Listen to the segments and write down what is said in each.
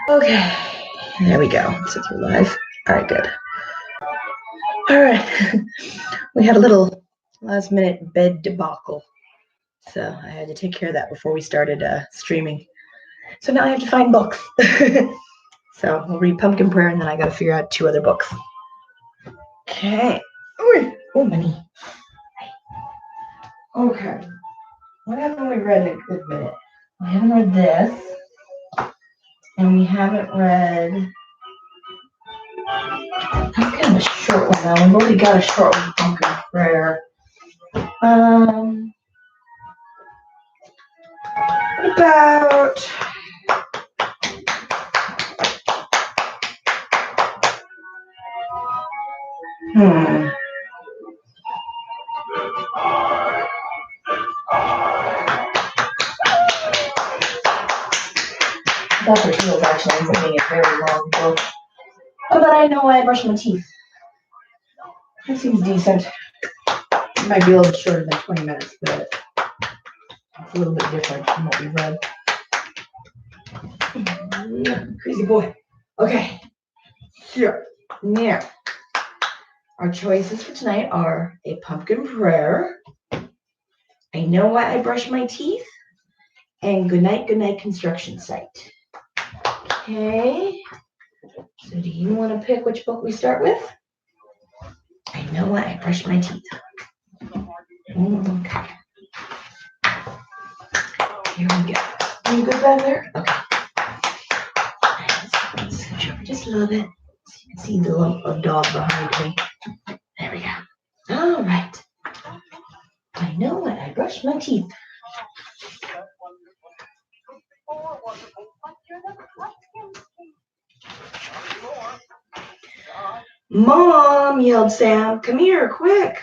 Okay, there we go. Since we're live. All right, good. All right, we had a little last-minute bed debacle, so I had to take care of that before we started streaming. So now I have to find books. So we'll read Pumpkin Prayer, and then I got to figure out 2 other books. Okay. Oh, my knee. Okay. What haven't we read in a good minute? We haven't read this, and we haven't read. That's kind of a short one, though. We've already got a short one, Pumpkin Prayer. What about Dr. Heels actually ends up being a very long book. Oh, but I know why I brush my teeth. That seems decent. It might be a little bit shorter than 20 minutes, but it's a little bit different from what we read. Crazy boy. Okay. Here. Now, our choices for tonight are a pumpkin prayer, I know why I brush my teeth, and good night construction site. Okay. So do you want to pick which book we start with? I know why I brush my teeth. Okay. Here we go. Are you good back there? Okay. Let's switch over just a little bit so you can see the lump of dog behind me. There we go. All right. I know why I brush my teeth. Mom, yelled Sam. Come here, quick.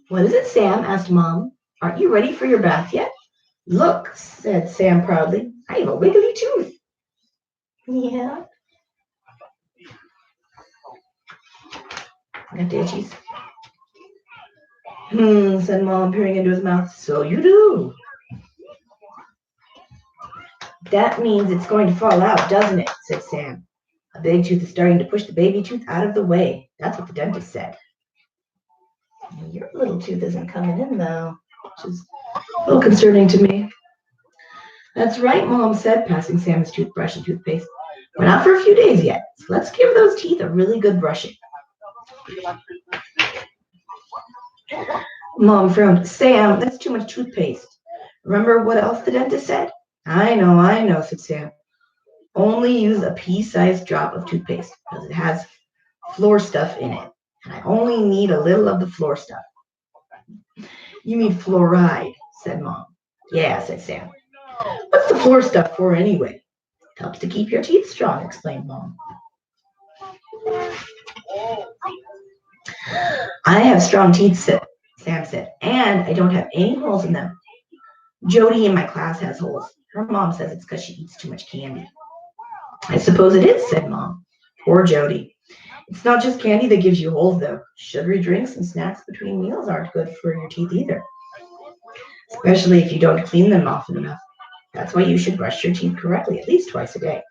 What is it, Sam? Asked Mom. Aren't you ready for your bath yet? Look, said Sam proudly. I have a wiggly tooth. Yeah. Got the itchies. Said Mom, peering into his mouth. So you do. That means it's going to fall out, doesn't it? Said Sam. A big tooth is starting to push the baby tooth out of the way. That's what the dentist said. Your little tooth isn't coming in, though, which is a little concerning to me. That's right, Mom said, passing Sam his toothbrush and toothpaste. We're not for a few days yet, so let's give those teeth a really good brushing. Mom frowned. Sam, that's too much toothpaste. Remember what else the dentist said? I know, said Sam. Only use a pea-sized drop of toothpaste because it has floor stuff in it, and I only need a little of the floor stuff. You mean fluoride, said Mom. Yeah, said Sam. What's the floor stuff for anyway? It helps to keep your teeth strong, explained Mom. I have strong teeth, Sam said, and I don't have any holes in them. Jody in my class has holes. Her mom says it's because she eats too much candy. I suppose it is, said Mom. Poor Jody. It's not just candy that gives you holes, though. Sugary drinks and snacks between meals aren't good for your teeth either, especially if you don't clean them often enough. That's why you should brush your teeth correctly at least twice a day.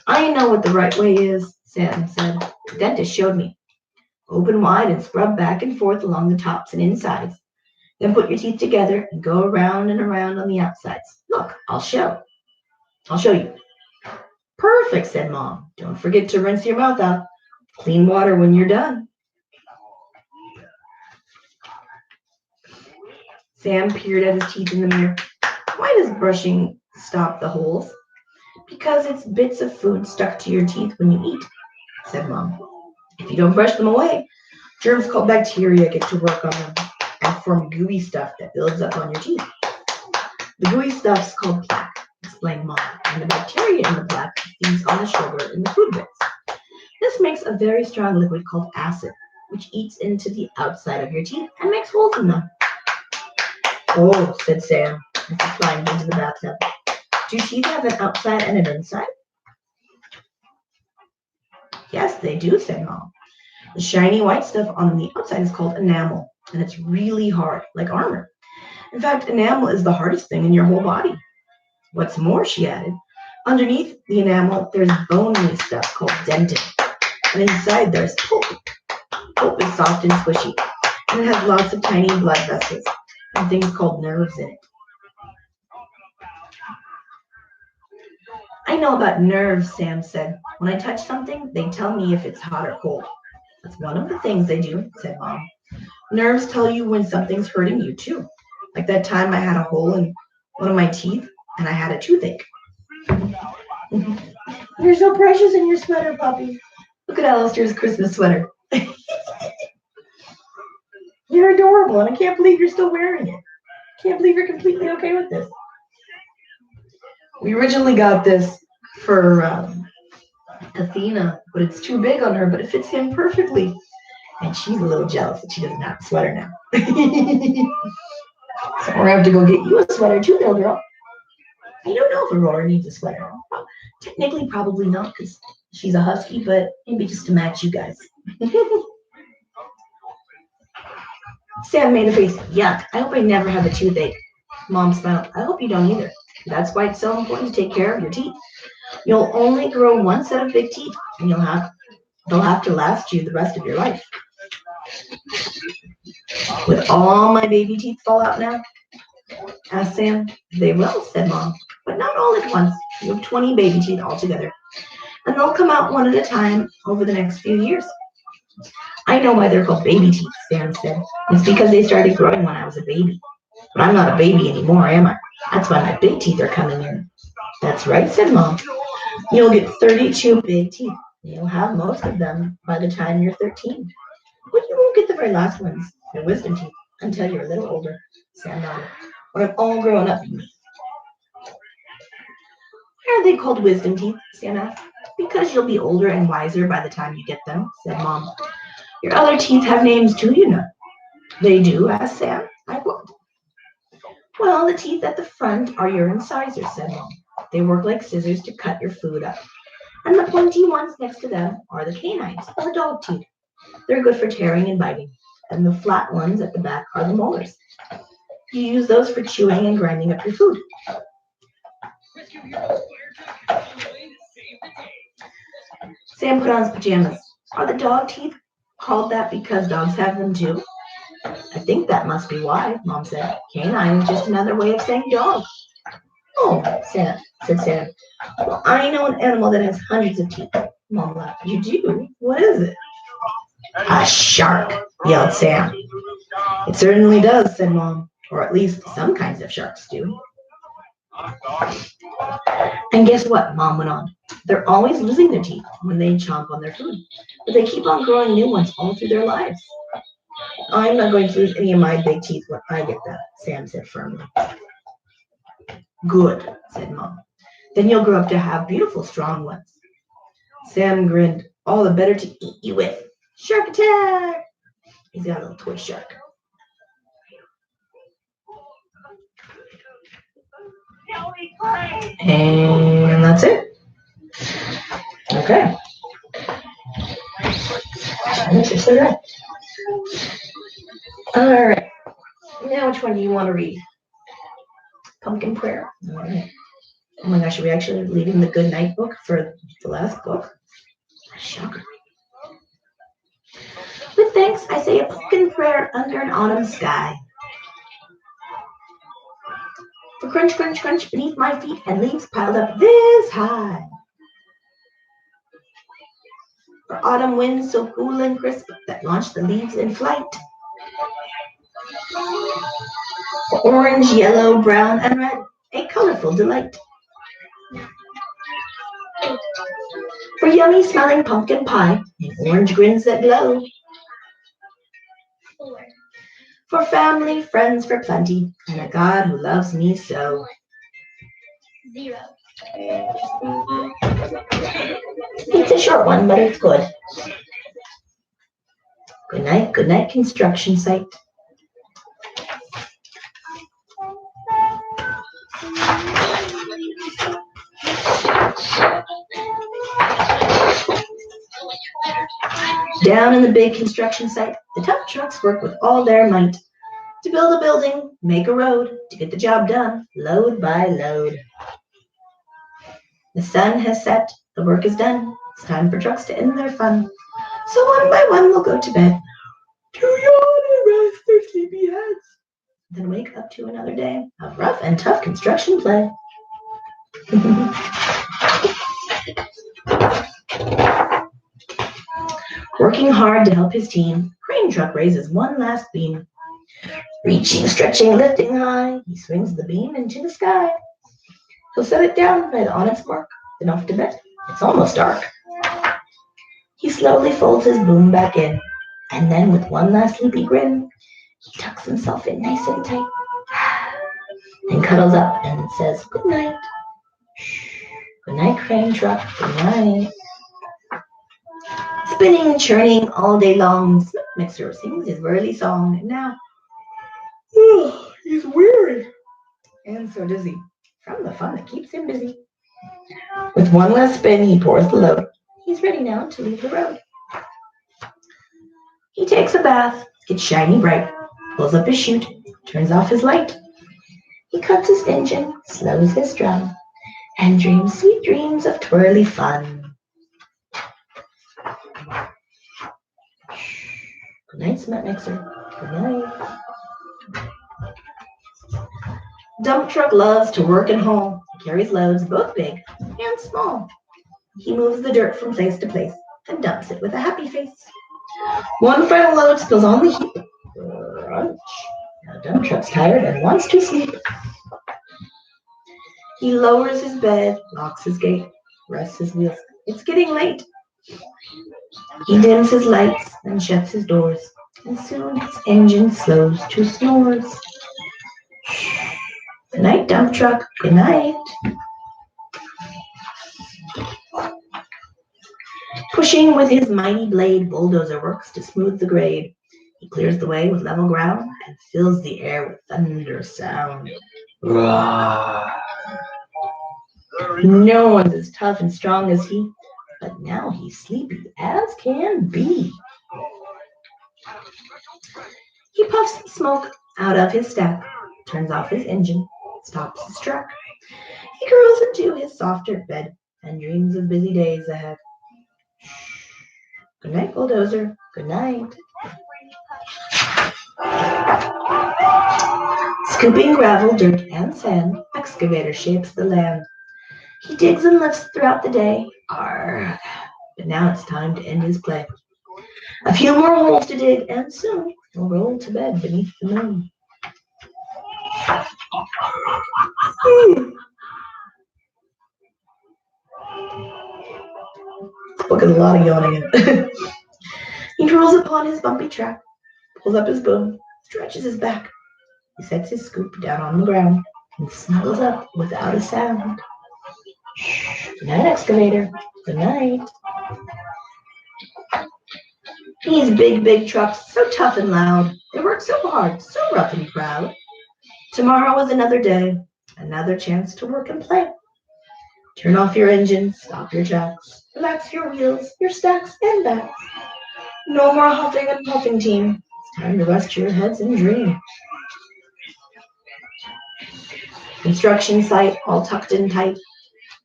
I know what the right way is, Sam said. The dentist showed me. Open wide and scrub back and forth along the tops and insides. Then put your teeth together and go around and around on the outsides. Look, I'll show you. Perfect, said Mom. Don't forget to rinse your mouth out. Clean water when you're done. Sam peered at his teeth in the mirror. Why does brushing stop the holes? Because it's bits of food stuck to your teeth when you eat, said Mom. If you don't brush them away, germs called bacteria get to work on them and form gooey stuff that builds up on your teeth. The gooey stuff's called plaque, explained Mom, and the bacteria in the plaque feeds on the sugar in the food bits. This makes a very strong liquid called acid, which eats into the outside of your teeth and makes holes in them. Oh, said Sam, as he climbed into the bathtub. Do teeth have an outside and an inside? Yes, they do, said Mom. The shiny white stuff on the outside is called enamel, and it's really hard, like armor. In fact, enamel is the hardest thing in your whole body. What's more, she added, underneath the enamel, there's bony stuff called dentin. And inside there's pulp. Pulp is soft and squishy. And it has lots of tiny blood vessels and things called nerves in it. I know about nerves, Sam said. When I touch something, they tell me if it's hot or cold. That's one of the things they do, said Mom. Nerves tell you when something's hurting you, too. Like that time I had a hole in one of my teeth and I had a toothache. You're so precious in your sweater, puppy. Look at Alistair's Christmas sweater. You're adorable, and I can't believe you're still wearing it. Can't believe you're completely okay with this. We originally got this for Athena, but it's too big on her, but it fits him perfectly. And she's a little jealous that she doesn't have a sweater now. So we're going to have to go get you a sweater too, little girl. I don't know if Aurora needs a sweater. Technically, probably not, because she's a husky, but maybe just to match you guys. Sam made a face. Yuck, I hope I never have a toothache. Mom smiled. I hope you don't either. That's why it's so important to take care of your teeth. You'll only grow one set of big teeth, and they'll have to last you the rest of your life. Would all my baby teeth fall out now? Asked Sam. They will, said Mom, but not all at once. You have 20 baby teeth altogether, and they'll come out one at a time over the next few years. I know why they're called baby teeth, Sam said. It's because they started growing when I was a baby. But I'm not a baby anymore, am I? That's why my big teeth are coming in. That's right, said Mom. You'll get 32 big teeth. You'll have most of them by the time you're 13. But you won't get the very last ones, the wisdom teeth, until you're a little older, Sam nodded. When I'm all grown up, you mean. Why are they called wisdom teeth? Sam asked. Because you'll be older and wiser by the time you get them, said Mom. Your other teeth have names too, you know. They do, asked Sam. Like what? Well, the teeth at the front are your incisors, said Mom. They work like scissors to cut your food up. And the pointy ones next to them are the canines, or dog teeth. They're good for tearing and biting. And the flat ones at the back are the molars. You use those for chewing and grinding up your food. Sam put on his pajamas. Are the dog teeth called that because dogs have them too? I think that must be why, Mom said. Canine is just another way of saying dog. Oh, said Sam. Well, I know an animal that has hundreds of teeth. Mom laughed. You do? What is it? A shark, yelled Sam. It certainly does, said Mom. Or at least some kinds of sharks do. And guess what? Mom went on. They're always losing their teeth when they chomp on their food. But they keep on growing new ones all through their lives. I'm not going to lose any of my big teeth when I get that, Sam said firmly. Good, said Mom. Then you'll grow up to have beautiful, strong ones. Sam grinned. All the better to eat you with. Shark attack! He's got a little toy shark. And that's it. Okay. All right. Now, which one do you want to read? Pumpkin Prayer. All right. Oh my gosh, are we actually leaving the Good Night book for the last book? Shocker. With thanks, I say a pumpkin prayer under an autumn sky. For crunch, crunch, crunch beneath my feet and leaves piled up this high. For autumn winds so cool and crisp that launch the leaves in flight. For orange, yellow, brown, and red, a colorful delight. For yummy smelling pumpkin pie and orange grins that glow. For family, friends, for plenty, and a God who loves me so. 0. It's a short one, but it's good. Good night, construction site. Down in the big construction site, the tough trucks work with all their might to build a building, make a road, to get the job done, load by load. The sun has set, the work is done. It's time for trucks to end their fun. So one by one they'll go to bed, to yawn and rest their sleepy heads, then wake up to another day of rough and tough construction play. Working hard to help his team, Crane Truck raises one last beam. Reaching, stretching, lifting high, he swings the beam into the sky. He'll set it down right on its mark, then off to bed. It's almost dark. He slowly folds his boom back in, and then with one last sleepy grin, he tucks himself in nice and tight, and cuddles up and says, "Good night. Good night, Crane Truck. Good night." Spinning and churning all day long, Smoke Mixer sings his whirly song, and now he's weary and so dizzy from the fun that keeps him busy. With one last spin, he pours the load. He's ready now to leave the road. He takes a bath, gets shiny bright, pulls up his chute, turns off his light. He cuts his engine, slows his drum, and dreams sweet dreams of twirly fun. Good night, Cement Mixer. Good night. Dump Truck loves to work and haul. He carries loads both big and small. He moves the dirt from place to place and dumps it with a happy face. One final load spills on the heap. Crunch. Now Dump Truck's tired and wants to sleep. He lowers his bed, locks his gate, rests his wheels. It's getting late. He dims his lights and shuts his doors, and soon his engine slows to snores. Good night, Dump Truck. Good night. Pushing with his mighty blade, Bulldozer works to smooth the grade. He clears the way with level ground and fills the air with thunder sound. Roar. No one's as tough and strong as he, but now he's sleepy as can be. He puffs smoke out of his stack, turns off his engine, stops his truck. He curls into his soft dirt bed and dreams of busy days ahead. Good night, Bulldozer. Good night. Scooping gravel, dirt, and sand, Excavator shapes the land. He digs and lifts throughout the day. Arrgh. But now it's time to end his play. A few more holes to dig, and soon he'll roll to bed beneath the moon. This book has a lot of yawning in it. He rolls upon his bumpy track, pulls up his boom, stretches his back. He sets his scoop down on the ground and snuggles up without a sound. Good night, Excavator. Good night. These big trucks, so tough and loud. They work so hard, so rough and proud. Tomorrow is another day, another chance to work and play. Turn off your engine, stop your jacks, relax your wheels, your stacks and backs. No more huffing and puffing, team. It's time to rest your heads and dream. Construction site all tucked in tight.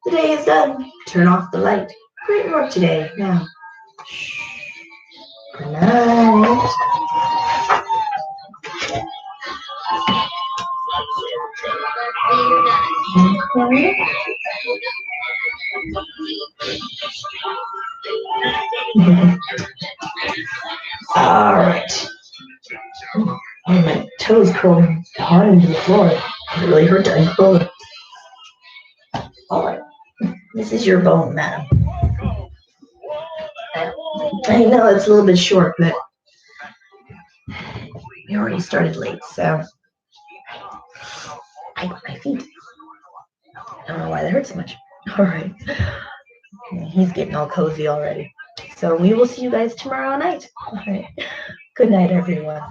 The day is done. Turn off the light. Great work today. Now, good night. Okay. All right. Oh, my toes curling hard into the floor. It really hurt to uncurl it. All right. This is your bone, madam. I know it's a little bit short, but we already started late, so my feet. I don't know why that hurts so much. All right. He's getting all cozy already. So we will see you guys tomorrow night. All right. Good night, everyone.